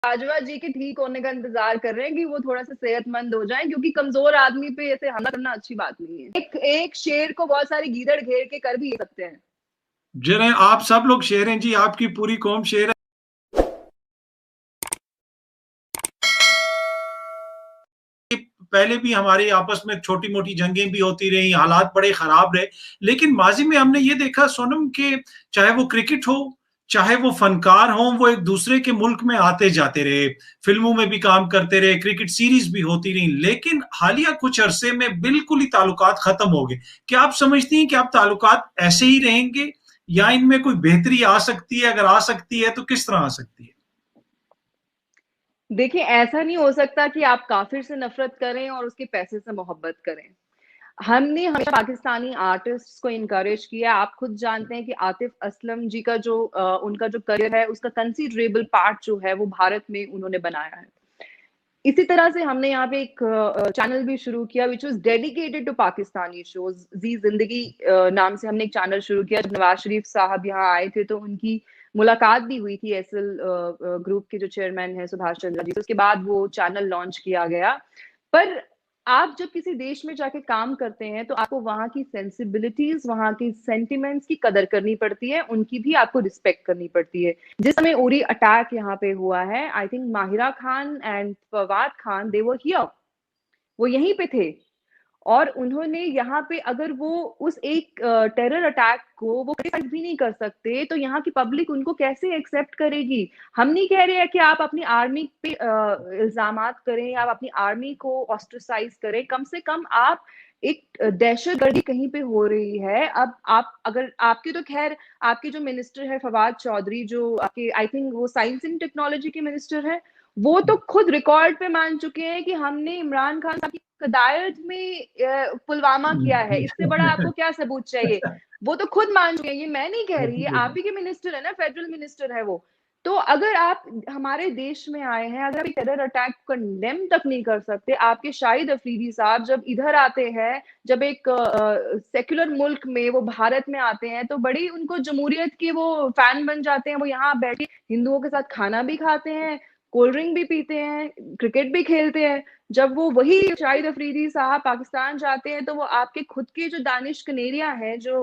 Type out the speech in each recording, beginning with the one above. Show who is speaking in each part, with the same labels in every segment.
Speaker 1: बाजवा जी के ठीक होने का इंतजार कर रहे हैं कि वो थोड़ा सा सेहतमंद हो जाएं, क्योंकि कमजोर आदमी पे ऐसे हमला करना अच्छी बात नहीं है। एक शेर को बहुत सारे गीदड़ घेर के कर भी सकते हैं।
Speaker 2: जरा आप सब लोग शेर हैं जी, आपकी पूरी कौम शेर है। पहले भी हमारी आपस में छोटी मोटी जंगें भी होती रही, हालात बड़े खराब रहे, लेकिन माजी में हमने ये देखा सोनम के चाहे वो क्रिकेट हो, चाहे वो फनकार हो, वो एक दूसरे के मुल्क में आते जाते रहे, फिल्मों में भी काम करते रहे, क्रिकेट सीरीज भी होती रही, लेकिन हालिया कुछ अरसे में बिल्कुल ही ताल्लुकात खत्म हो गए। क्या आप समझती हैं कि अब ताल्लुकात ऐसे ही रहेंगे या इनमें कोई बेहतरी आ सकती है? अगर आ सकती है तो किस तरह आ सकती है?
Speaker 1: देखिए, ऐसा नहीं हो सकता कि आप काफिर से नफरत करें और उसके पैसे से मोहब्बत करें। हमने हमेशा पाकिस्तानी आर्टिस्ट्स को इनकरेज किया। आप खुद जानते हैं कि आतिफ असलम जी का जो उनका जो करियर है, उसका कंसीडरेबल पार्ट जो है वो भारत में उन्होंने बनाया है। इसी तरह से हमने यहाँ पे एक चैनल भी शुरू किया which was dedicated to Pakistani shows. Zee Zindagi नाम से हमने एक चैनल शुरू किया। जब नवाज शरीफ साहब यहाँ आए थे तो उनकी मुलाकात भी हुई थी एसएल ग्रुप के जो चेयरमैन है सुभाष चंद्रा जी। तो उसके बाद वो चैनल लॉन्च किया गया। पर आप जब किसी देश में जाके काम करते हैं तो आपको वहां की सेंसिबिलिटीज, वहां की सेंटिमेंट्स की कदर करनी पड़ती है, उनकी भी आपको रिस्पेक्ट करनी पड़ती है। जिस समय उरी अटैक यहाँ पे हुआ है, I think Mahira Khan and Fawad Khan they were here, वो यहीं पे थे। और उन्होंने यहाँ पे अगर वो उस एक टेरर अटैक को वो क्रिटिसाइज भी नहीं कर सकते तो यहाँ की पब्लिक उनको कैसे एक्सेप्ट करेगी? हम नहीं कह रहे हैं कि आप अपनी आर्मी पे इल्जामात करें, आप अपनी आर्मी को ऑस्ट्रिसाइज करें। कम से कम आप एक दहशतगर्दी कहीं पे हो रही है। अब आप अगर आपके तो खैर आपके जो मिनिस्टर है फवाद चौधरी, जो आपके आई थिंक वो साइंस एंड टेक्नोलॉजी के मिनिस्टर है, वो तो खुद रिकॉर्ड पे मान चुके हैं कि हमने इमरान खान साहब की कदायत में पुलवामा किया है। इससे बड़ा आपको क्या सबूत चाहिए? वो तो खुद मान चुके हैं। ये मैं नहीं कह रही, आप ही के मिनिस्टर है ना, फेडरल मिनिस्टर है वो। तो अगर आप हमारे देश में आए हैं, अगर आप टेरर अटैक को कंडेम तक नहीं कर सकते, आपके शाहिद अफरीदी साहब जब इधर आते हैं, जब एक सेक्युलर मुल्क में वो भारत में आते हैं तो बड़ी उनको जमहूरियत के वो फैन बन जाते हैं। वो यहाँ बैठे हिंदुओं के साथ खाना भी खाते हैं, कोल्ड ड्रिंक भी पीते हैं, क्रिकेट भी खेलते हैं। जब वो वही शाहिद अफरीदी साहब पाकिस्तान जाते हैं तो वो आपके खुद के जो दानिश कनेरिया हैं, जो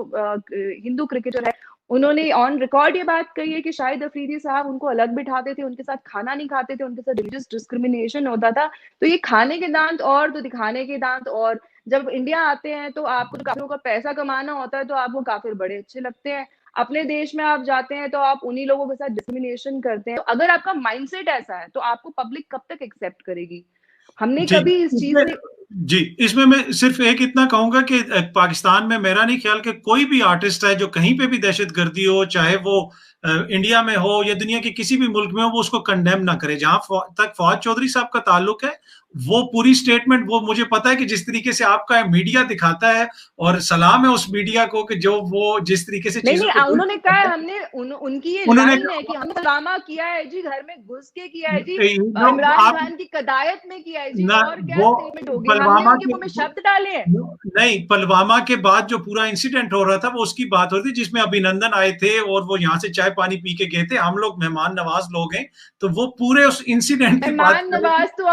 Speaker 1: हिंदू क्रिकेटर है, उन्होंने ऑन रिकॉर्ड ये बात कही है कि शाहिद अफरीदी साहब उनको अलग बिठाते थे, उनके साथ खाना नहीं खाते थे, उनके साथ रिलीजियस डिस्क्रिमिनेशन होता था। तो ये खाने के दांत और तो दिखाने के दांत और। जब इंडिया आते हैं तो आपको काफिरों का पैसा कमाना होता है तो आपको काफिर बड़े अच्छे लगते हैं। अपने देश में आप जाते हैं तो आप उन्हीं लोगों के साथ डिस्क्रिमिनेशन करते हैं। तो अगर आपका माइंडसेट ऐसा है तो आपको पब्लिक कब तक एक्सेप्ट करेगी? हमने
Speaker 2: जी
Speaker 1: कभी इस चीज
Speaker 2: इसमें
Speaker 1: से
Speaker 2: जी इसमें मैं सिर्फ एक इतना कहूंगा कि पाकिस्तान में मेरा नहीं ख्याल कि कोई भी आर्टिस्ट है जो कहीं पे भी दहशतगर्दी हो, चाहे वो इंडिया में हो या दुनिया के किसी भी मुल्क में हो, वो उसको कंडेम ना करे। जहां तक फवाद चौधरी साहब का ताल्लुक है, वो पूरी स्टेटमेंट, वो मुझे पता है कि जिस तरीके से आपका मीडिया दिखाता है, और सलाम है उस मीडिया को कि जो वो जिस तरीके से
Speaker 1: नहीं
Speaker 2: चीजों
Speaker 1: नहीं
Speaker 2: को
Speaker 1: उन्होंने कहा है, हमने उनकी ये
Speaker 2: उन्होंने
Speaker 1: लाइन है कि हमने पुलवामा किया है जी, घर में घुस के किया है जी, इमरान
Speaker 2: आप
Speaker 1: खान की कदायत में किया है जी।
Speaker 2: ना
Speaker 1: और क्या
Speaker 2: वो
Speaker 1: स्टेटमेंट होगी? हमने
Speaker 2: पुलवामा
Speaker 1: उनके
Speaker 2: के
Speaker 1: मुंह में शब्द डाले हैं?
Speaker 2: नहीं, पुलवामा के बाद जो पूरा इंसिडेंट हो रहा था वो उसकी बात हो रही थी, जिसमें अभिनंदन आए थे और वो यहाँ से चाय पानी पी के गए थे। हम लोग मेहमान नवाज लोग हैं, तो वो पूरे उस इंसिडेंट की बात
Speaker 1: मेहमान
Speaker 2: कर रहे थे।
Speaker 1: नवाज तो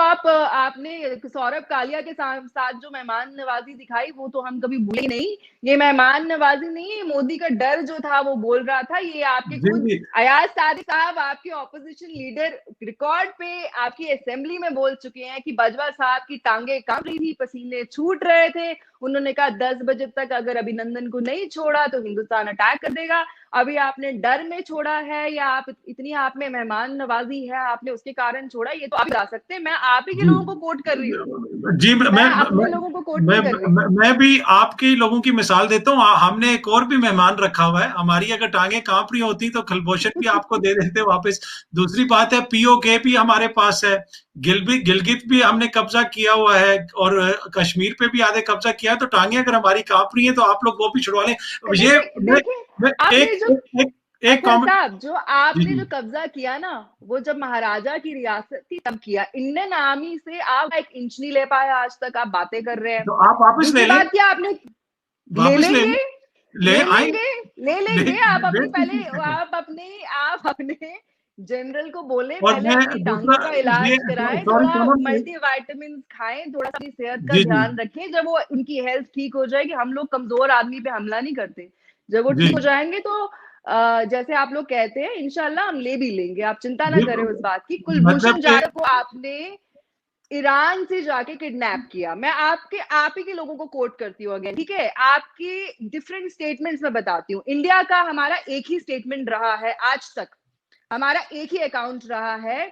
Speaker 1: आपने सौरभ कालिया के साथ जो मेहमान नवाजी दिखाई वो तो हम कभी भूले नहीं। ये मेहमान नवाजी नहीं, मोदी का डर जो था वो बोल रहा था। ये आपके
Speaker 2: जी
Speaker 1: खुद
Speaker 2: जी
Speaker 1: अयाज सादिक साहब, आपके ऑपोजिशन लीडर, रिकॉर्ड पे आपकी असेंबली में बोल चुके हैं कि बाजवा साहब की टांगे कांप रही थी, पसीने छूट रहे थे। उन्होंने कहा 10 बजे तक अगर अभिनंदन को नहीं छोड़ा तो हिंदुस्तान अटैक कर देगा। अभी आपने डर में छोड़ा है या आप इतनी आप में मेहमान नवाजी है, आपने उसके कारण छोड़ा? ये तो आप बता सकते हैं। मैं आप ही के
Speaker 2: जी
Speaker 1: लोगों को कोट कर रही हूँ,
Speaker 2: जी
Speaker 1: मैं अपने लोगों को कोट नहीं कर रही।
Speaker 2: मैं भी आपके लोगों की मिसाल देता हूँ। हमने एक और भी मेहमान रखा हुआ है। हमारी अगर टांगे कांप रही होती तो खलबोशन भी आपको दे देते वापस। दूसरी बात है, पीओके भी हमारे पास है, गिलगित भी हमने कब्जा किया हुआ है, और कश्मीर पे भी आधे कब्जा किया है। तो टांगे अगर हमारी कांप रही है तो आप लोग वो भी छुड़वा लें। ये
Speaker 1: देखिए देखिए,
Speaker 2: मैं
Speaker 1: आपने
Speaker 2: एक
Speaker 1: जो
Speaker 2: एक एक, एक
Speaker 1: अजहर
Speaker 2: कमेंट।
Speaker 1: साहब, जो
Speaker 2: जी
Speaker 1: आपने
Speaker 2: जी
Speaker 1: जो कब्जा किया ना, वो जब महाराजा की रियासत थी तब किया। इंडियन आर्मी से आप एक इंच नहीं ले पाए आज तक, आप बातें कर रहे हैं।
Speaker 2: तो आप वापस ले
Speaker 1: दूसरी
Speaker 2: लें,
Speaker 1: बात क्या आपने, ले
Speaker 2: वापस ले
Speaker 1: लेंगे,
Speaker 2: लें, ले
Speaker 1: ले
Speaker 2: आए,
Speaker 1: लेंगे, ले
Speaker 2: ले
Speaker 1: लेंगे। आप अपनी पहले
Speaker 2: बेफिक्र हैं।
Speaker 1: आप अपने जनरल को बोले
Speaker 2: और
Speaker 1: पहले
Speaker 2: मैं
Speaker 1: अपनी टांगों का इलाज कराएं,
Speaker 2: सॉरी
Speaker 1: थोड़ा
Speaker 2: सोनम,
Speaker 1: मल्टीविटामिन खाएं, थोड़ा अपनी सेहत का
Speaker 2: जी जी
Speaker 1: ध्यान रखें। जब वो उनकी हेल्थ ठीक हो जाएगी, हम लोग कमजोर आदमी पे हमला नहीं करते, जब वो
Speaker 2: जी
Speaker 1: ठीक हो जाएंगे तो जैसे आप लोग कहते हैं इंशाल्लाह हम ले भी लेंगे, आप चिंता ना
Speaker 2: जी,
Speaker 1: करें उस बात की।
Speaker 2: मतलब
Speaker 1: कुलभूषण
Speaker 2: कि
Speaker 1: जाधव को आपने ईरान से जाके किडनैप किया। मैं आप ही के लोगों को कोट करती हूँ अगेन, ठीक है? आपके डिफरेंट स्टेटमेंट्स में बताती हूँ। इंडिया का हमारा एक ही स्टेटमेंट रहा है आज तक, हमारा एक ही अकाउंट रहा है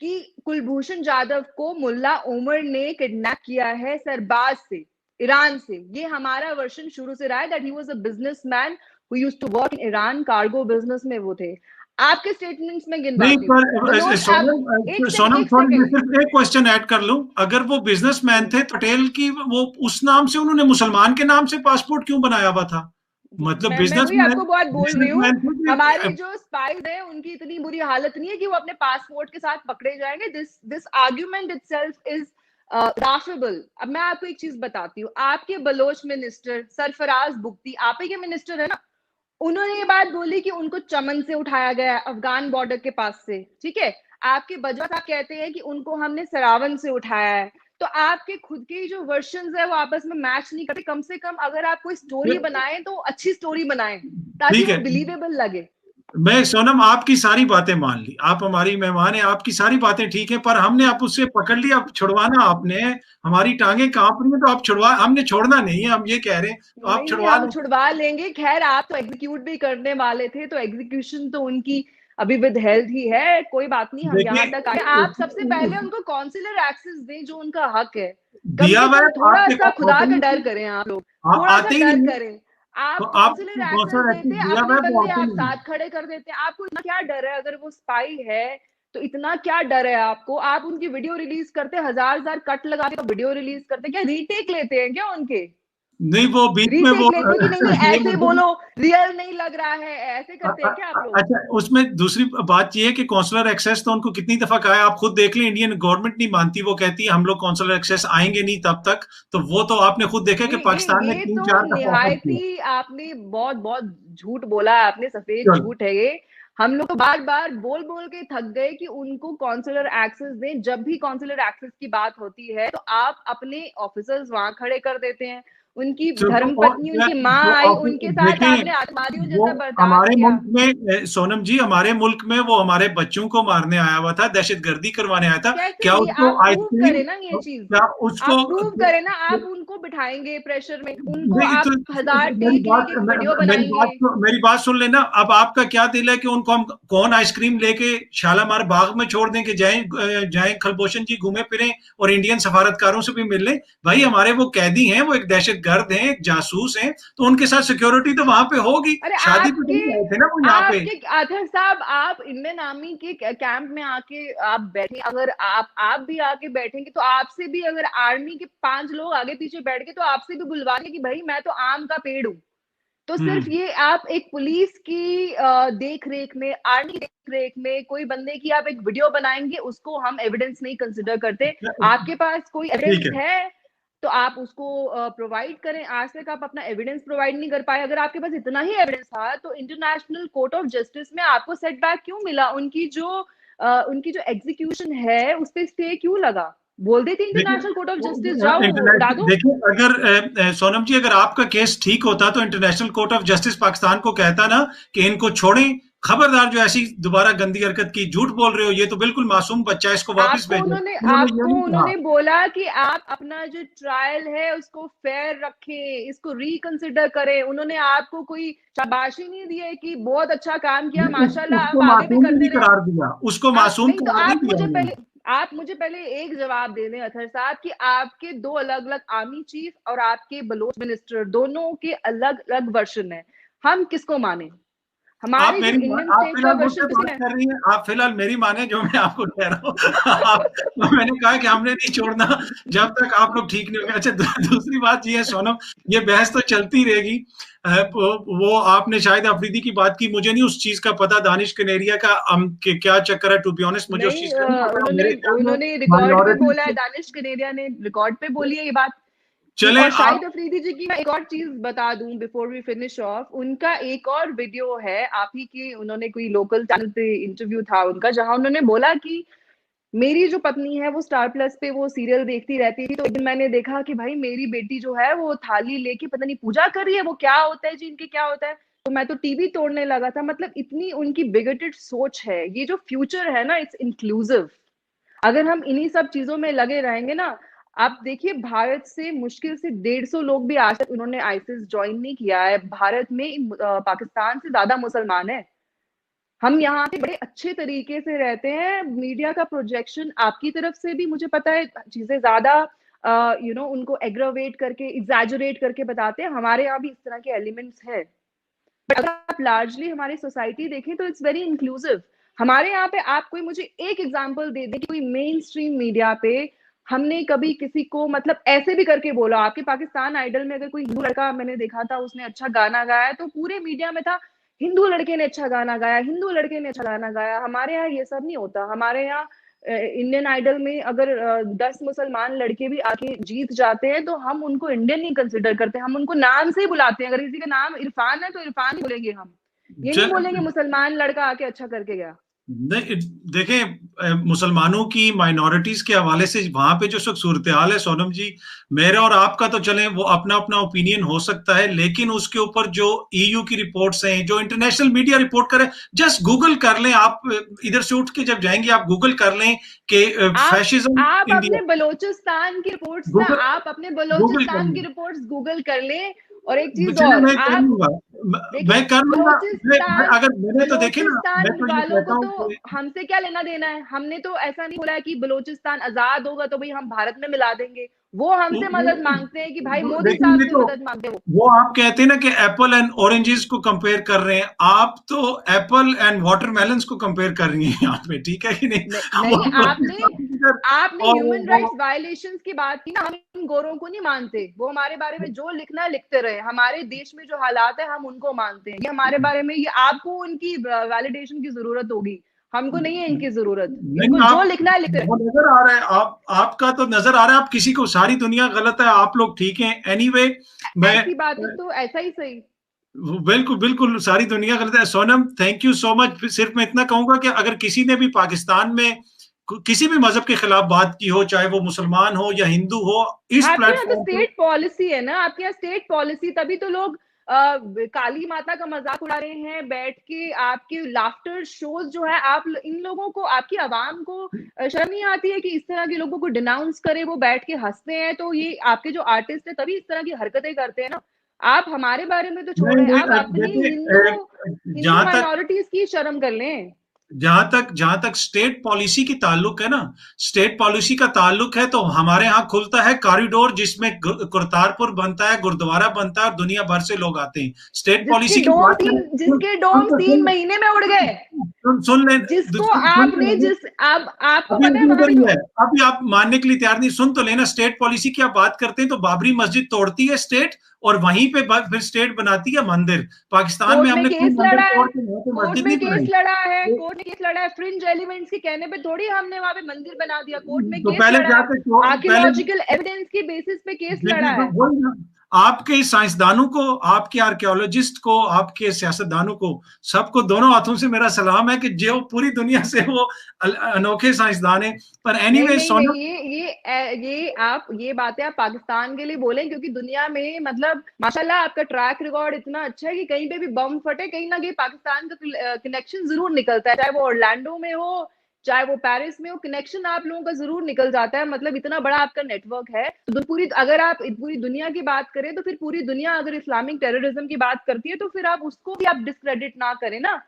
Speaker 1: कि कुलभूषण जाधव को मुल्ला उमर ने किडनैप किया है सरबाज से, ईरान से। ये हमारा वर्जन शुरू से रहा है that he was a businessman who used to work in Iran, cargo business में वो थे। आपके स्टेटमेंट्स में
Speaker 2: नहीं,
Speaker 1: गिनवाती हूँ
Speaker 2: पर
Speaker 1: बलोच। आप
Speaker 2: सोनम सोनम
Speaker 1: एक
Speaker 2: थोड़ी, मैं
Speaker 1: सेकंड।
Speaker 2: सिर्फ एक क्वेश्चन ऐड कर लूं। अगर वो बिजनेसमैन थे, पटेल की वो उस नाम से, उन्होंने मुसलमान के नाम से पासपोर्ट क्यों बनाया हुआ था? मतलब
Speaker 1: मैं वही
Speaker 2: बिजनेसमैन,
Speaker 1: आपको बहुत बोल रही हूँ,
Speaker 2: बिजनेसमैन थे
Speaker 1: हमारे
Speaker 2: कि
Speaker 1: जो स्पाइस है उनकी इतनी बुरी हालत नहीं है कि वो अपने पासपोर्ट के साथ पकड़े जाएंगे। This this argument itself is laughable. अब मैं आपको एक चीज बताती हूँ, आपके बलोच मिनिस्टर सरफराज बुगती, आप ही के मिनिस्टर है ना, उन्होंने ये बात बोली कि उनको चमन से उठाया गया है, अफगान बॉर्डर के पास से, ठीक है? आपके बजवा साहब कहते हैं कि उनको हमने सरावन से उठाया है। तो आपके खुद के जो वर्जन है वो आपस में मैच नहीं करते। कम से कम अगर आप कोई स्टोरी बनाएं तो अच्छी स्टोरी बनाएं ताकि
Speaker 2: ठीक
Speaker 1: वो
Speaker 2: है।
Speaker 1: बिलीवेबल लगे।
Speaker 2: मैं सोनम आपकी सारी बातें मान ली, आप हमारी मेहमान हैं, आपकी सारी बातें ठीक है, पर हमने आप उससे पकड़ लिया, अब छुड़वाना आपने, हमारी टांगे कांप रही हैं, तो आप छुड़वा, हमने छोड़ना नहीं है, हम ये कह रहे हैं, तो आप
Speaker 1: नहीं,
Speaker 2: छुड़वा
Speaker 1: हम
Speaker 2: लो।
Speaker 1: छुड़वा लेंगे। खैर आप तो एग्जीक्यूट भी करने वाले थे, तो एग्जीक्यूशन तो उनकी अभी विद हेल्थ ही है, कोई बात नहीं, हम
Speaker 2: देखिए
Speaker 1: यहाँ तक आए। आप सबसे पहले उनको काउंसिलर एक्सेस दें जो उनका हक है। कम
Speaker 2: दिया
Speaker 1: से
Speaker 2: हुआ है,
Speaker 1: कम
Speaker 2: तो
Speaker 1: थोड़ा
Speaker 2: आपके
Speaker 1: सा
Speaker 2: पास
Speaker 1: खुदा
Speaker 2: होते
Speaker 1: का डर
Speaker 2: नहीं,
Speaker 1: करें आप लोग,
Speaker 2: आप
Speaker 1: थोड़ा सा
Speaker 2: आते ही
Speaker 1: डर
Speaker 2: नहीं,
Speaker 1: करें।
Speaker 2: तो
Speaker 1: आप
Speaker 2: आप
Speaker 1: काउंसिलर एक्सेस
Speaker 2: कौन
Speaker 1: देते,
Speaker 2: दिया हुआ
Speaker 1: अपने
Speaker 2: है, तो
Speaker 1: बंदे
Speaker 2: आते
Speaker 1: आप
Speaker 2: नहीं।
Speaker 1: साथ खड़े कर देते। आपको इतना क्या डर है? अगर वो स्पाई है तो इतना क्या डर है आपको? आप उनकी वीडियो रिलीज करते, हजार हजार कट लगा के तो वीडियो रिलीज करते, क्या रीटेक लेते हैं क्या उनके?
Speaker 2: नहीं, वो बीच में वो
Speaker 1: रीटेक लेते हैं कि नहीं नहीं
Speaker 2: ये
Speaker 1: ऐसे
Speaker 2: मतलब,
Speaker 1: बोलो, रियल नहीं लग रहा है, ऐसे करते हैं क्या आप लोग?
Speaker 2: अच्छा, उसमें दूसरी बात ये है कि कौंसलर एक्सेस तो उनको कितनी दफा कहा है, आप खुद देख लें, इंडियन गवर्नमेंट नहीं मानती, वो कहती है हम लोग कौंसलर एक्सेस आएंगे नहीं तब तक। तो वो तो आपने खुद देखा कि पाकिस्तान ने
Speaker 1: ये
Speaker 2: तीन
Speaker 1: तो
Speaker 2: चार दफा ऑफर किया।
Speaker 1: निहायती आपने बहुत बहुत झूठ बोला, आपने सफेद
Speaker 2: चलो,
Speaker 1: झूठ है ये। हम लोग तो बार बार बोल बोल के थक गए कि उनको काउंसलर एक्सेस दें। जब भी काउंसलर एक्सेस की बात होती है तो आप अपने ऑफिसर्स वहां खड़े कर देते हैं। उनकी
Speaker 2: चलो,
Speaker 1: धर्म पत्नी, उनकी माँ
Speaker 2: तो
Speaker 1: आई,
Speaker 2: ऑफिस
Speaker 1: उनके साथ
Speaker 2: देखें,
Speaker 1: आपने आतंकवादियों
Speaker 2: वो
Speaker 1: जैसा बर्ताव
Speaker 2: हमारे
Speaker 1: किया।
Speaker 2: मुल्क में सोनम जी, हमारे मुल्क में वो हमारे बच्चों को मारने आया हुआ था, दहशतगर्दी करवाने आया था।
Speaker 1: कैसे?
Speaker 2: क्या
Speaker 1: ये
Speaker 2: उसको
Speaker 1: आप प्रूव
Speaker 2: आइसक्रीम,
Speaker 1: करें ना ये चीज,
Speaker 2: क्या उसको,
Speaker 1: आप प्रूव करें ना। आप उनको बिठाएंगे प्रेशर में, उनको
Speaker 2: नहीं तो
Speaker 1: आप हजार टेक लेके एक वीडियो बनाएंगे।
Speaker 2: मेरी बात सुन लेना। अब आपका क्या दिल है कि उनको हम कौन आइसक्रीम लेके शालामार बाग में छोड़ दें कि जाएं जाएं कुलभूषण जी घूमे फिरें और इंडियन सफारतकारों से भी मिल लें? भाई हमारे वो कैदी हैं, वो एक दहशतगर्द हैं, एक जासूस हैं, तो उनके साथ सिक्योरिटी तो वहां पे होगी।
Speaker 1: अरे
Speaker 2: शादी पे तो
Speaker 1: आपके
Speaker 2: नहीं आए थे ना वो यहाँ पे।
Speaker 1: आपके आथिर साहब, आप इंडियन आर्मी के कैंप में आके आप बैठे, अगर आप भी आके बैठेंगे तो आपसे भी, अगर आर्मी के 5 लोग आगे पीछे बैठ के तो आपसे भी बुलवाएंगे कि भाई मैं तो आम का पेड़ हूं। तो सिर्फ
Speaker 2: हम्म।
Speaker 1: ये आप एक पुलिस की देख रेख में, आर्मी की देख रेख में कोई बंदे की आप एक वीडियो बनाएंगे, उसको हम एविडेंस नहीं कंसिडर करते। आपके पास कोई
Speaker 2: ठीक
Speaker 1: एविडेंस
Speaker 2: है।
Speaker 1: है तो आप उसको प्रोवाइड करें। आज तक आप अपना एविडेंस प्रोवाइड नहीं कर पाए। अगर आपके पास इतना ही एविडेंस था तो इंटरनेशनल कोर्ट ऑफ जस्टिस में आपको सेटबैक क्यों मिला? उनकी जो एग्जीक्यूशन है उस पर स्टे क्यों लगा? बोल देती
Speaker 2: देखिए,
Speaker 1: इंटरनेशनल कोर्ट ऑफ जस्टिस जाओ उड़ा
Speaker 2: इंटरनेशनल,
Speaker 1: दो।
Speaker 2: देखिए अगर सोनम जी, अगर आपका केस ठीक होता तो international court of justice Pakistan को कहता ना कि इनको छोड़ें, खबरदार जो ऐसी दोबारा गंदी हरकत की, झूठ बोल रहे हो, ये तो बिल्कुल मासूम बच्चा है, इसको वापस भेजो। उन्होंने ये नहीं कहा।
Speaker 1: उन्होंने बोला कि आप अपना जो ट्रायल है उसको फेयर रखें, इसको रिकंसिडर करें। उन्होंने आपको कोई शाबाशी नहीं दी है कि बहुत अच्छा काम किया, माशाल्लाह,
Speaker 2: उसको
Speaker 1: आप आगे भी
Speaker 2: मासूम भी
Speaker 1: करते
Speaker 2: नहीं
Speaker 1: रहे।
Speaker 2: करार दिया, उसको
Speaker 1: आप
Speaker 2: मासूम
Speaker 1: नहीं तो
Speaker 2: करार नहीं दिया उन्होंने।
Speaker 1: आप मुझे पहले एक जवाब दे दें अथर साहब कि आपके दो अलग अलग आर्मी चीफ और आपके बलोच मिनिस्टर, दोनों के अलग अलग वर्शन है। हम किसको माने? हमारे जो इंडियन
Speaker 2: आप
Speaker 1: स्टेट का
Speaker 2: फिलहाल मुझसे
Speaker 1: वर्शन किसमें
Speaker 2: बात
Speaker 1: है?
Speaker 2: कर रही हैं, आप फिलहाल मेरी माने जो मैं आपको कह रहा हूँ। मैंने कहा कि हमने नहीं छोड़ना जब तक आप लोग ठीक नहीं होंगे। अच्छा, दूसरी बात ये है सोनम, ये बहस तो चलती रहेगी। वो आपने शायद अफरीदी की बात की, मुझे नहीं उस चीज का पता, दानिश कनेरिया का कि क्या चक्कर है। टू बी ऑनेस्ट मुझे उस
Speaker 1: नहीं,
Speaker 2: चीज का नहीं पता।
Speaker 1: उन्होंने
Speaker 2: मेरे ख्याल में
Speaker 1: उन्होंने रिकॉर्ड पे
Speaker 2: माइनॉरिटी,
Speaker 1: बोला है, दानिश कनेरिया ने रिकॉर्ड पे बोली है ये बात
Speaker 2: चले
Speaker 1: और शाहिद अफरीदी जी की मैं एक और चीज बता दूं बिफोर वी फिनिश ऑफ, उनका एक और वीडियो है आप ही की, उन्होंने कोई लोकल चैनल पे इंटरव्यू था उनका, जहां उन्होंने बोला कि मेरी जो पत्नी है वो स्टार प्लस पे वो सीरियल देखती रहती थी, तो एक दिन मैंने देखा कि भाई मेरी बेटी जो है वो थाली लेके पता नहीं पूजा कर रही है, वो क्या होता है जी इनके क्या होता है, तो मैं तो टीवी तोड़ने लगा था। मतलब इतनी उनकी बिगेटेड सोच है। ये जो फ्यूचर है ना, इट्स इंक्लूसिव। अगर हम इन्हीं सब चीजों में लगे रहेंगे ना, आप देखिए भारत से मुश्किल से 150 लोग भी आज तक उन्होंने आईसिस ज्वाइन नहीं किया है। भारत में पाकिस्तान से ज्यादा मुसलमान है। हम यहाँ पे बड़े अच्छे तरीके से रहते हैं। मीडिया का प्रोजेक्शन आपकी तरफ से भी मुझे पता है चीजें ज्यादा उनको एग्रावेट करके एग्जैजरेट करके बताते हैं। हमारे यहाँ भी इस तरह के एलिमेंट्स है, बट अगर आप लार्जली हमारी सोसाइटी देखें तो इट्स वेरी इंक्लूसिव। हमारे यहाँ पे आप कोई मुझे एक एग्जांपल दे दे कि कोई मेन स्ट्रीम मीडिया पे हमने कभी किसी को मतलब ऐसे भी करके बोला। आपके पाकिस्तान आइडल में अगर कोई हिंदू लड़का मैंने देखा था उसने अच्छा गाना गाया तो पूरे मीडिया में था हिंदू लड़के ने अच्छा गाना गाया, हिंदू लड़के ने अच्छा गाना गाया। हमारे यहाँ ये सब नहीं होता। हमारे यहाँ इंडियन आइडल में अगर 10 मुसलमान लड़के भी आके जीत जाते हैं तो हम उनको इंडियन नहीं कंसिडर करते, हम उनको नाम से ही बुलाते हैं। अगर किसी का नाम इरफान है तो इरफान ही बोलेंगे हम, ये नहीं बोलेंगे मुसलमान लड़का आके अच्छा करके गया।
Speaker 2: देखें, मुसलमानों की माइनॉरिटीज के हवाले से वहां पे जो सूरत हाल है सोनम जी, मेरा और आपका तो चले वो अपना अपना ओपिनियन हो सकता है, लेकिन उसके ऊपर जो ईयू की रिपोर्ट्स हैं, जो इंटरनेशनल मीडिया रिपोर्ट करे, जस्ट गूगल कर लें आप, इधर से उठ के जब जाएंगे आप गूगल कर लें कि फैशिज्म
Speaker 1: आप अपने बलोचिस्तान की रिपोर्ट्स ना, आप अपने बलोचिस्तान की रिपोर्ट्स गूगल कर लें। और एक चीज और,
Speaker 2: मैं कर लूंगा, मैं कर लूंगा। अगर मैंने तो देखे ना, मैं तो ये कहता हूं
Speaker 1: तो हमसे क्या लेना देना है। हमने तो ऐसा नहीं बोला है कि बलोचिस्तान आजाद होगा तो भाई हम भारत में मिला देंगे। वो हमसे मदद मांगते हैं कि भाई मोदी साहब से मदद मांगते हैं।
Speaker 2: वो आप कहते हैं ना कि एप्पल एंड ऑरेंजेस को कंपेयर कर रहे हैं, आप तो एप्पल एंड वाटरमेलन्स को कंपेयर कर रही हैं यहाँ पे, ठीक है कि नहीं?
Speaker 1: नहीं, आपने ह्यूमन राइट्स वायलेशंस की बात की ना, हम इन गोरों को नहीं मानते। वो हमारे बारे में जो लिखना है लिखते रहे। हमारे देश में जो हालात है हम उनको मानते हैं। ये हमारे बारे में, ये आपको उनकी वैलिडेशन की जरूरत होगी, हमको नहीं है इनकी जरूरत। इनको जो लिखना है लिखते रहे।
Speaker 2: नजर आ रहा है आपका तो नजर आ रहा है, आप किसी को सारी दुनिया गलत है, आप लोग ठीक हैं। एनीवे, मैं
Speaker 1: ऐसी बात है तो ऐसा ही सही।
Speaker 2: बिल्कुल बिल्कुल सारी दुनिया गलत है। Sonam, thank you so much. सिर्फ मैं इतना कहूंगा कि अगर किसी ने भी पाकिस्तान में किसी भी मजहब के खिलाफ बात की हो, चाहे वो मुसलमान हो या हिंदू हो, इस प्लेटफॉर्म
Speaker 1: पे स्टेट पॉलिसी है ना, आपके यहाँ स्टेट पॉलिसी, तभी तो लोग काली माता का मजाक उड़ा रहे हैं बैठ के। आपके लाफ्टर शोज जो है, आप इन लोगों को, आपकी आवाम को शर्म नहीं आती है कि इस तरह के लोगों को डिनाउंस करे, वो बैठ के हंसते हैं। तो ये आपके जो आर्टिस्ट है तभी इस तरह की हरकतें करते हैं ना। आप हमारे बारे में तो छोड़े, आप अपनी हिंदू माइनॉरिटीज की शर्म कर लें।
Speaker 2: जहां तक स्टेट पॉलिसी की ताल्लुक है ना, स्टेट पॉलिसी का ताल्लुक है तो हमारे यहाँ खुलता है कॉरिडोर जिसमें करतारपुर बनता है, गुरुद्वारा बनता है, दुनिया भर से लोग आते हैं। स्टेट पॉलिसी की बात
Speaker 1: जिसके डोम 3 महीने में उड़ गए,
Speaker 2: सुन लें,
Speaker 1: जिसको आपने आपको पता है,
Speaker 2: अभी आप मानने के लिए तैयार नहीं, सुन तो लेना। स्टेट पॉलिसी की आप बात करते हैं तो बाबरी मस्जिद तोड़ती है स्टेट, और वहीं पे फिर स्टेट बनाती है मंदिर। पाकिस्तान में हमने
Speaker 1: केस लड़ा है, कोर्ट में केस लड़ा है, कोर्ट ने केस लड़ा है। फ्रिंज एलिमेंट्स के कहने पे थोड़ी हमने वहां पे मंदिर बना दिया, कोर्ट में केस लड़ा है, आर्कियोलॉजिकल एविडेंस की बेसिस पे केस लड़ा है।
Speaker 2: आपके साइंसदानों को, आपके आर्कियोलॉजिस्ट को, आपके सियासतदानों को, सबको दोनों हाथों से मेरा सलाम है कि जो पूरी दुनिया से वो अनोखे साइंसदान है। पर एनीवे सोनम,
Speaker 1: ये आप ये बातें आप पाकिस्तान के लिए बोलें, क्योंकि दुनिया में मतलब माशाल्लाह आपका ट्रैक रिकॉर्ड इतना अच्छा है कि कहीं पे भी बम फटे कहीं ना कहीं पाकिस्तान का कनेक्शन जरूर निकलता है, चाहे वो ऑरलैंडो में हो चाहे वो पेरिस में हो, कनेक्शन आप लोगों का जरूर निकल जाता है। मतलब इतना बड़ा आपका नेटवर्क है। तो अगर आप पूरी दुनिया की बात करें तो फिर पूरी दुनिया अगर इस्लामिक टेररिज्म की बात करती है तो फिर आप उसको भी आप डिस्क्रेडिट ना करें ना।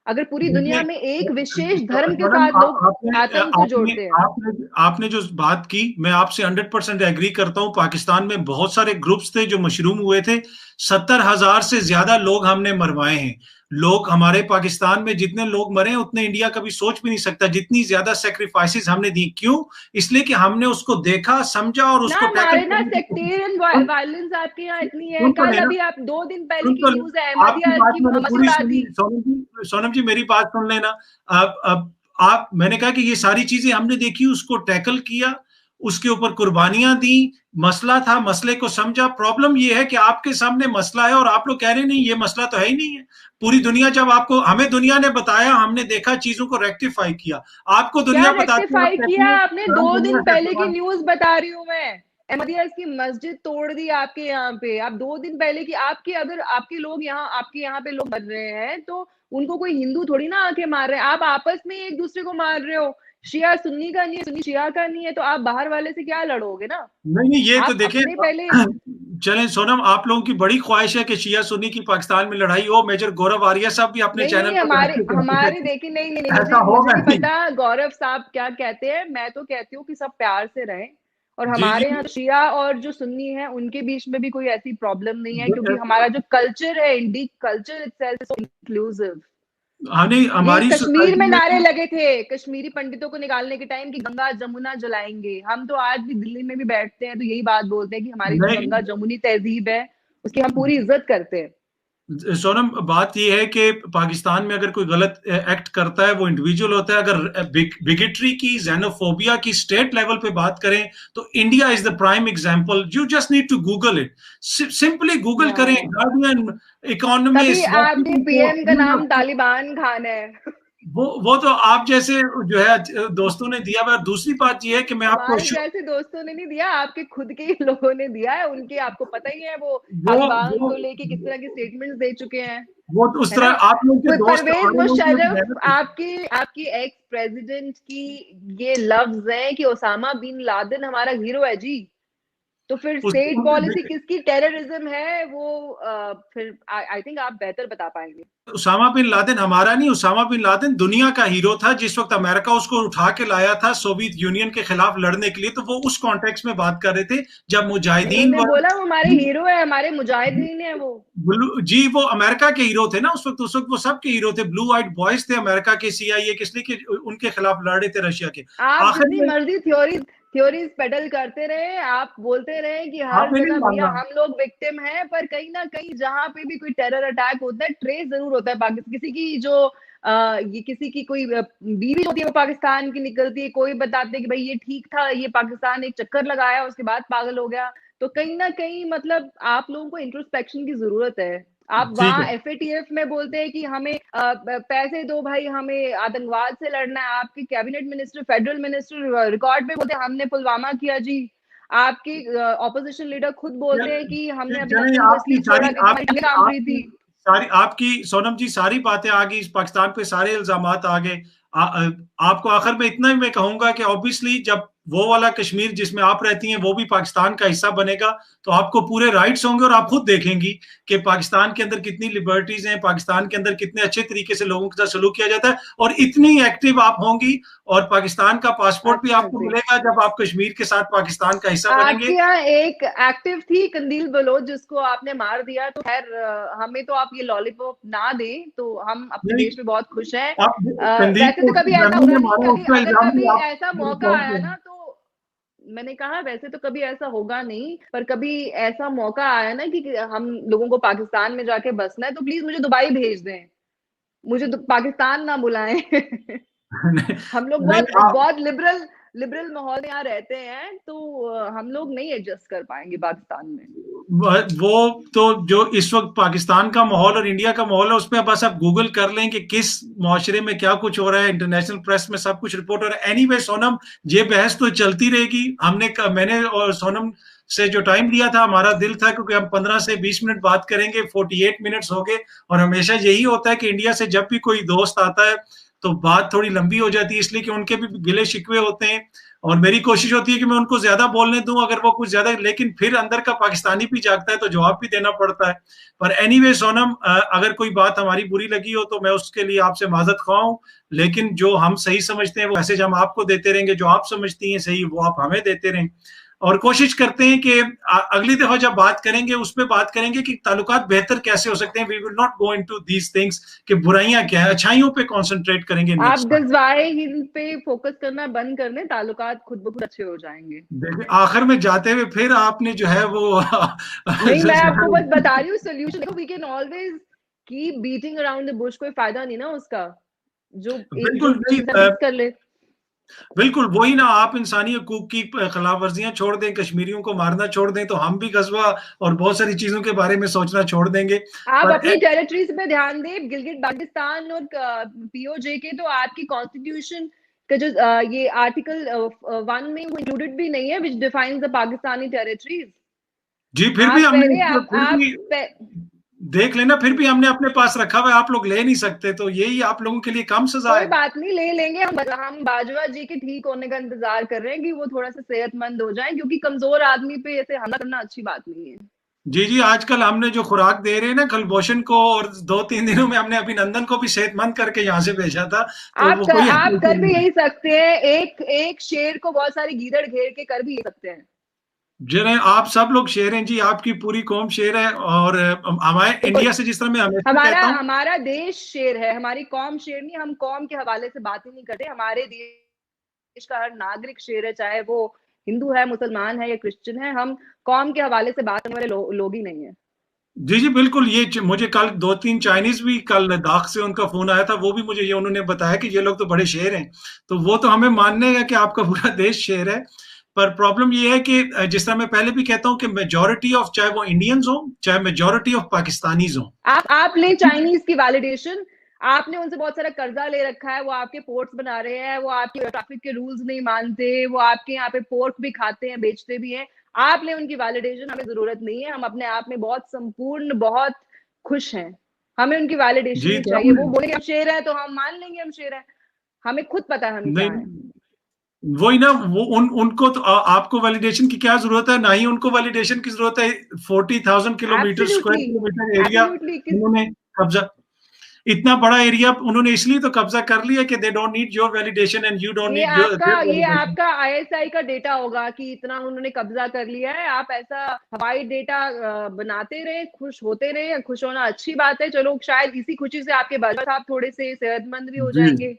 Speaker 1: अगर पूरी दुनिया में एक विशेष धर्म के साथ लोग आतंक को जोड़ते हैं।
Speaker 2: आपने जो बात की, मैं आपसे 100% एग्री करता हूं। पाकिस्तान में बहुत सारे ग्रुप्स थे जो मशरूम हुए थे, 70,000 से ज्यादा लोग हमने मरवाए हैं। लोग हमारे पाकिस्तान में जितने लोग मरे हैं उतने इंडिया कभी सोच भी नहीं सकता, जितनी ज्यादा सेक्रीफाइसेस हमने दी। क्यों? इसलिए कि हमने उसको देखा, समझा और उसको टैकल
Speaker 1: ना। सेक्टेरियन वायलेंस आपके यहाँ इतनी है। कल अभी आप 2 दिन पहले की न्यूज़ है,
Speaker 2: सोनम जी मेरी बात सुन लेना। अब मैंने कहा कि ये सारी चीजें हमने देखी, उसको टैकल किया, उसके ऊपर कुर्बानियां दी, मसला था, मसले को समझा। प्रॉब्लम ये है कि आपके सामने मसला है और आप लोग कह रहे नहीं ये मसला तो है ही नहीं है। पूरी दुनिया, जब आपको, हमें दुनिया ने बताया, हमने देखा, चीजों को रेक्टिफाई किया, आपको
Speaker 1: क्या
Speaker 2: दुनिया बताती है, आप
Speaker 1: रेक्टिफाई
Speaker 2: कहती
Speaker 1: किया
Speaker 2: है
Speaker 1: आपने?
Speaker 2: हम
Speaker 1: 2 दिन
Speaker 2: दुनिया से
Speaker 1: पहले की
Speaker 2: सवाल।
Speaker 1: न्यूज बता रही हूँ मैं। अहमदिया की मस्जिद तोड़ दी आपके यहाँ पे। आप 2 दिन पहले की, आपके अगर आपके लोग यहाँ, आपके यहाँ पे लोग मर रहे हैं तो उनको कोई हिंदू थोड़ी ना आके मार रहे हैं। आप आपस में एक दूसरे को मार रहे हो। शिया सुन्नी का नहीं है, सुन्नी शिया का नहीं है, तो आप बाहर वाले से क्या लड़ोगे ना?
Speaker 2: नहीं नहीं, ये तो
Speaker 1: आप
Speaker 2: देखें।
Speaker 1: अपने पहले।
Speaker 2: चलें सोनम, आप लोगों की बड़ी ख्वाहिश है कि शिया सुन्नी की पाकिस्तान में लड़ाई हो। मेजर गौरव आर्या साहब भी अपने
Speaker 1: नहीं
Speaker 2: चैनल
Speaker 1: नहीं,
Speaker 2: पर
Speaker 1: हमारे
Speaker 2: बैठ के कहते
Speaker 1: हमारे
Speaker 2: थे
Speaker 1: देखिए, नहीं नहीं नहीं,
Speaker 2: ऐसा
Speaker 1: मुझे मुझे
Speaker 2: होगा
Speaker 1: नहीं
Speaker 2: नहीं।
Speaker 1: पता गौरव साहब क्या कहते हैं। मैं तो कहती हूँ कि सब प्यार से रहें। और
Speaker 2: जी जी।
Speaker 1: हमारे यहाँ शिया और जो सुन्नी है उनके बीच में भी कोई ऐसी प्रॉब्लम नहीं है, क्योंकि हमारा जो कल्चर है, इंडी कल्चर इटसेल्फ इज इंक्लूसिव।
Speaker 2: हाँ नहीं,
Speaker 1: ये
Speaker 2: हमारी
Speaker 1: कश्मीर
Speaker 2: सोसाइटी
Speaker 1: में
Speaker 2: में
Speaker 1: नारे
Speaker 2: भी।
Speaker 1: लगे थे कश्मीरी पंडितों को निकालने के टाइम कि गंगा जमुना जलाएंगे। हम तो आज भी दिल्ली में भी बैठते हैं तो यही बात बोलते हैं कि हमारी जो
Speaker 2: नहीं
Speaker 1: गंगा जमुनी तहजीब है उसकी हम पूरी इज्जत करते हैं।
Speaker 2: सोनम, बात यह है कि पाकिस्तान में अगर कोई गलत एक्ट करता है वो इंडिविजुअल होता है। अगर बिगेटरी की, जेनोफोबिया की स्टेट लेवल पे बात करें तो India is the prime example. You just need to google it, simply google करें,
Speaker 1: हाँ।
Speaker 2: गार्डियन,
Speaker 1: तभी
Speaker 2: इकोनॉमिस्ट,
Speaker 1: आपके
Speaker 2: वॉशिंगटन
Speaker 1: पीएम का नाम
Speaker 2: पोस्ट।
Speaker 1: तालिबान खान है।
Speaker 2: वो तो आप जैसे जो है दोस्तों ने दिया हुआ। दूसरी बात यह है कि मैं आपको
Speaker 1: हमारे जैसे दोस्तों ने नहीं दिया, आपके खुद के ही लोगों ने दिया है। उनके आपको पता ही है वो
Speaker 2: वो
Speaker 1: तालिबान
Speaker 2: वो
Speaker 1: को लेके किस तरह की स्टेटमेंट्स दे चुके हैं,
Speaker 2: वो तो उस
Speaker 1: है ना?
Speaker 2: तरह आप लोग के दोस्त,
Speaker 1: परवेज
Speaker 2: हमारे लोग की
Speaker 1: मुशर्रफ
Speaker 2: मेहनत।
Speaker 1: आपकी आपकी एक्स प्रेसिडेंट की ये लफ्ज है कि ओसामा बिन लादेन हमारा हीरो है जी। तो फिर स्टेट पॉलिसी
Speaker 2: उस
Speaker 1: किसकी टेररिज्म है वो? फिर आई थिंक आप बेहतर बता पाएंगे।
Speaker 2: उसामा बिन लादेन हमारा नहीं, उसामा बिन लादेन दुनिया का हीरो था। जिस वक्त अमेरिका उसको उठा के लाया था सोवियत यूनियन के खिलाफ लड़ने के लिए, तो वो उस कॉन्टेक्स्ट में बात कर रहे थे जब
Speaker 1: नहीं,
Speaker 2: मुजाहिदीन
Speaker 1: उन्होंने बोला वो हमारे हीरो है, हमारे मुजाहिदीन है वो।
Speaker 2: जी, वो अमेरिका के हीरो थे ना उस वक्त वो सबके हीरो थे। ब्लू आइट बॉयज थे अमेरिका के, CIA किस लिए के उनके खिलाफ लड़े थे, रशिया के।
Speaker 1: आप
Speaker 2: आखिर
Speaker 1: जितनी
Speaker 2: में
Speaker 1: मर्जी थ्योरीज पेडल करते रहे, आप बोलते रहे कि हर
Speaker 2: आपने नहीं
Speaker 1: जगह भैया
Speaker 2: मानना।
Speaker 1: हम लोग विक्टिम हैं, पर कहीं ना कहीं जहां पे भी कोई टेरर अटैक होता है ट्रेस जरूर होता है पाकिस्तान। किसी की जो ये किसी की कोई बीवी होती है वो पाकिस्तान की निकलती है, कोई बताते हैं कि भाई ये ठीक था, ये पाकिस्तान एक चक्कर लगाया उसके बाद पागल हो गया। तो कहीं ना कहीं मतलब आप लोगों को इंट्रोस्पेक्शन की जरूरत है। आप
Speaker 2: ठीक
Speaker 1: वहां
Speaker 2: है।
Speaker 1: FATF में बोलते हैं कि हमें पैसे दो भाई, हमें आतंकवाद से लड़ना है। आपके cabinet minister, federal minister record पे बोलते हैं हमने पुलवामा किया जी। आपके ऑपोजिशन लीडर खुद बोलते हैं कि हमने अभी
Speaker 2: चलें,
Speaker 1: नसीम को
Speaker 2: आपकी
Speaker 1: इसलिए
Speaker 2: सारी
Speaker 1: छोड़ा क्योंकि हमारी
Speaker 2: आपकी
Speaker 1: टंगे काम रही
Speaker 2: आपकी
Speaker 1: थी।
Speaker 2: सारी आपकी सोनम जी सारी बातें आ गई, पाकिस्तान पे सारे इल्जामात आ गए। आपको आखिर में इतना ही मैं कहूंगा कि ऑब्वियसली जब वो वाला कश्मीर जिसमें आप रहती हैं वो भी पाकिस्तान का हिस्सा बनेगा तो आपको पूरे राइट्स होंगे और आप खुद देखेंगी कि पाकिस्तान के अंदर कितनी लिबर्टीज हैं, पाकिस्तान के अंदर कितने अच्छे तरीके से लोगों के साथ सलूक किया जाता है, और इतनी एक्टिव आप होंगी। और पाकिस्तान का पासपोर्ट भी
Speaker 1: अच्छा
Speaker 2: आपको
Speaker 1: जी।
Speaker 2: मिलेगा जब आप कश्मीर के साथ पाकिस्तान का हिस्सा
Speaker 1: आपके
Speaker 2: बनेंगे।
Speaker 1: यहाँ एक एक्टिव थी कंदील बलोच जिसको आपने मार दिया, तो खैर हमें तो आप ये लॉलीपॉप ना दें तो हम अपने
Speaker 2: नहीं,
Speaker 1: देश में बहुत खुश हैं।
Speaker 2: आप कंदीप
Speaker 1: वैसे
Speaker 2: को
Speaker 1: तो कभी ऐसा
Speaker 2: जर्मनी
Speaker 1: होगा
Speaker 2: में
Speaker 1: नहीं,
Speaker 2: मारा,
Speaker 1: कभी
Speaker 2: उसका
Speaker 1: अगर
Speaker 2: इल्जाम भी
Speaker 1: कभी
Speaker 2: आप
Speaker 1: ऐसा
Speaker 2: मेरे
Speaker 1: मौका
Speaker 2: कॉल
Speaker 1: आया
Speaker 2: पे।
Speaker 1: ना तो मैंने कहा वैसे तो कभी ऐसा होगा नहीं, पर कभी ऐसा मौका आया ना कि हम लोगों को पाकिस्तान में जाके बसना है तो प्लीज मुझे दुबई भेज दें। मुझे पाकिस्तान ना बुलाएं।
Speaker 2: नहीं,
Speaker 1: हम लोग
Speaker 2: नहीं,
Speaker 1: बहुत
Speaker 2: आप
Speaker 1: बहुत लिबरल लिबरल माहौल में यहाँ रहते हैं, तो हम लोग नहीं एडजस्ट कर पाएंगे पाकिस्तान में।
Speaker 2: वो तो जो इस वक्त पाकिस्तान का माहौल और इंडिया का माहौल है उस पर बस आप गूगल कर लें कि किस माशरे में क्या कुछ हो रहा है। इंटरनेशनल प्रेस में सब कुछ रिपोर्ट हो रहा है। एनीवे सोनम, ये बहस तो चलती रहेगी। मैंने और सोनम से जो टाइम लिया था, हमारा दिल था क्योंकि हम 15 से 20 मिनट बात करेंगे, 48 मिनट्स हो गए। और हमेशा यही होता है कि इंडिया से जब भी कोई दोस्त आता है तो बात थोड़ी लंबी हो जाती है, इसलिए कि उनके भी गिले शिकवे होते हैं। और मेरी कोशिश होती है कि मैं उनको ज्यादा बोलने दूं अगर वो कुछ ज्यादा, लेकिन फिर अंदर का पाकिस्तानी भी जागता है तो जवाब भी देना पड़ता है। पर एनीवे सोनम, अगर कोई बात हमारी बुरी लगी हो तो मैं उसके लिए आपसे माजरत ख्वाह हूं। लेकिन जो हम सही समझते हैं वो मैसेज हम आपको देते रहेंगे, जो आप समझती हैं सही वो आप हमें देते रहें। और कोशिश करते हैं कि अगली दफा जब बात करेंगे उसमें बात करेंगे कि ताल्लुकात बेहतर कैसे हो सकते हैं। We will not go into these things कि बुराइयां क्या है, अच्छाइयों पे कंसंट्रेट करेंगे
Speaker 1: आप
Speaker 2: नेक्स्ट टाइम।
Speaker 1: गजवाए हिंद पे फोकस करना बंद कर दें, ताल्लुकात खुद ब खुद अच्छे हो जाएंगे।
Speaker 2: देखिए आखिर में जाते हुए फिर आपने जो है वो
Speaker 1: नहीं, मैं आपको बस बता रही हूँ सोल्यूशन। देखो, we can always keep beating around the bush, कोई फायदा नहीं ना उसका। जो एक जो
Speaker 2: बिल्कुल नहीं।
Speaker 1: चीज हम फिक्स कर ले।
Speaker 2: बिल्कुल वही ना, आप इंसानी हकूक की खिलाफ वर्जियां छोड़ दें, कश्मीरियों को मारना छोड़ दें, तो हम भी गजवा और बहुत सारी चीजों के बारे में सोचना छोड़ देंगे।
Speaker 1: आप
Speaker 2: पर
Speaker 1: अपनी टेरिटरीज पे ध्यान दें, गिलगिट बाल्टिस्तान और पीओजे के तो आपकी कॉन्स्टिट्यूशन का जो ये आर्टिकल 1 में वो इंक्लूडेड भी नहीं है, which defines the Pakistani territories.
Speaker 2: जी फिर भी
Speaker 1: आप
Speaker 2: हमने
Speaker 1: पहले
Speaker 2: फिर
Speaker 1: आप
Speaker 2: भी देख लेना, फिर भी हमने अपने पास रखा हुआ है, आप लोग ले नहीं सकते, तो यही आप लोगों के लिए कम सजा
Speaker 1: कोई
Speaker 2: है।
Speaker 1: बात नहीं, ले लेंगे हम बाजवा जी के ठीक होने का इंतजार कर रहे हैं कि वो थोड़ा सा सेहतमंद हो जाए, क्योंकि कमजोर आदमी पे ऐसे हमला करना अच्छी बात नहीं है।
Speaker 2: जी जी, आजकल हमने जो खुराक दे रहे हैं ना कलभूषण को, और 2-3 दिनों में हमने अभिनंदन को भी सेहतमंद करके यहाँ से भेजा था, तो वो कोई
Speaker 1: आप कर भी
Speaker 2: नहीं है।
Speaker 1: यही सकते हैं, एक एक शेर को बहुत सारी गीदड़ घेर के कर भी सकते हैं।
Speaker 2: जिन्हें आप सब लोग शेर हैं जी, आपकी पूरी कौम शेर है, और हमारे इंडिया से जिस तरह मैं हमेशा
Speaker 1: हमारा
Speaker 2: कहता हूँ।
Speaker 1: हमारा देश शेर है, हमारी कौम शेर नहीं। हम कौम के हवाले से बात ही नहीं करते, हमारे देश का हर नागरिक शेर है, चाहे वो हिंदू है, मुसलमान है या क्रिश्चियन है। हम कौम के हवाले से बात करने वाले लोग ही नहीं है।
Speaker 2: जी जी बिल्कुल, ये मुझे कल 2-3 चाइनीज भी, कल लद्दाख से उनका फोन आया था, वो भी मुझे ये उन्होंने बताया कि ये लोग तो बड़े शेर हैं, तो वो तो हमें मानने का कि आपका पूरा देश शेर है। पर प्रॉब्लम ये है कि जिस तरह मैं पहले भी कहता हूँ कि मेजोरिटी ऑफ, चाहे वो इंडियंस हो, चाहे मेजोरिटी ऑफ पाकिस्तानीज हो।
Speaker 1: आप ले चाइनीज की वैलिडेशन। आपने उनसे बहुत सारा कर्जा ले रखा है, वो आपके पोर्ट्स बना रहे हैं, वो आपके ट्रैफिक के रूल्स नहीं मानते, वो आपके यहाँ पे पोर्क भी खाते हैं, बेचते भी हैं। आप ले उनकी वैलिडेशन, हमें जरूरत नहीं है। हम अपने आप में बहुत संपूर्ण, बहुत खुश हैं। हमें उनकी वैलिडेशन
Speaker 2: जी
Speaker 1: नहीं
Speaker 2: तो
Speaker 1: चाहिए।
Speaker 2: हम
Speaker 1: वो बोले हम शेर हैं तो हम मान लेंगे हम शेर हैं। हमें खुद पता है हम क्या है।
Speaker 2: नहीं, वही ना, वो उनको तो आपको वैलिडेशन की क्या जरूरत है, ना ही उनको वैलिडेशन की जरूरत है। 40,000 kilometre, square
Speaker 1: absolutely,
Speaker 2: kilometre area
Speaker 1: absolutely.
Speaker 2: उन्होंने कब्जा, इतना बड़ा एरिया उन्होंने इसलिए तो कब्जा कर लिया कि they don't need your validation and you don't need their
Speaker 1: ये
Speaker 2: वैलिडेशन।
Speaker 1: आपका आईएसआई का डेटा होगा कि इतना उन्होंने कब्जा कर लिया है। आप ऐसा हवाई डेटा बनाते रहे, खुश होते रहे। खुश होना अच्छी बात है, चलो शायद इसी खुशी से आपके बाल साहब थोड़े से सेहतमंद भी हो
Speaker 2: जी
Speaker 1: जाएंगे।